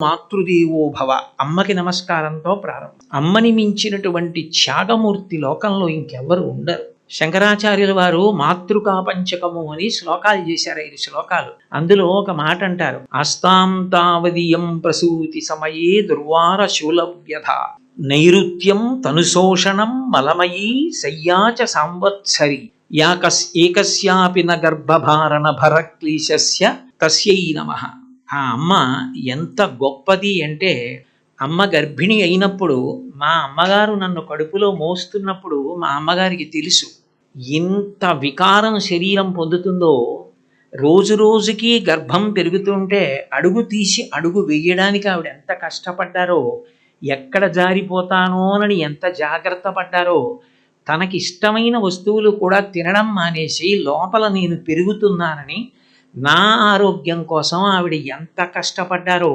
మాతృదేవో భవ, అమ్మకి నమస్కారంతో ప్రారంభం. అమ్మని మించినటువంటి త్యాగమూర్తి లోకంలో ఇంకెవ్వరు ఉండరు. శంకరాచార్యుల వారు మాతృకా పంచకము అని శ్లోకాలు చేశారు, 5 శ్లోకాలు. అందులో ఒక మాట అంటారు, ఆస్తాం తావదీయం ప్రసూతి సమయే దుర్వార శూలవ్యధ నైరుత్యం తనుశోషణం మలమయీ శయ్యాచ సంవత్సరి ఏకస్యాపి న గర్భభారణ భరక్లీశస్య తస్యై నమః. ఆ అమ్మ ఎంత గొప్పది అంటే, అమ్మ గర్భిణి అయినప్పుడు మా అమ్మగారు నన్ను కడుపులో మోస్తున్నప్పుడు మా అమ్మగారికి తెలుసు ఎంత వికారం శరీరం పొందుతుందో. రోజు రోజుకి గర్భం పెరుగుతుంటే అడుగు తీసి అడుగు వేయడానికి ఆవిడ ఎంత కష్టపడ్డారో, ఎక్కడ జారిపోతానోనని ఎంత జాగ్రత్త పడ్డారో. తనకిష్టమైన వస్తువులు కూడా తినడం మానేసి లోపల నేను పెరుగుతున్నానని నా ఆరోగ్యం కోసం ఆవిడ ఎంత కష్టపడ్డారో.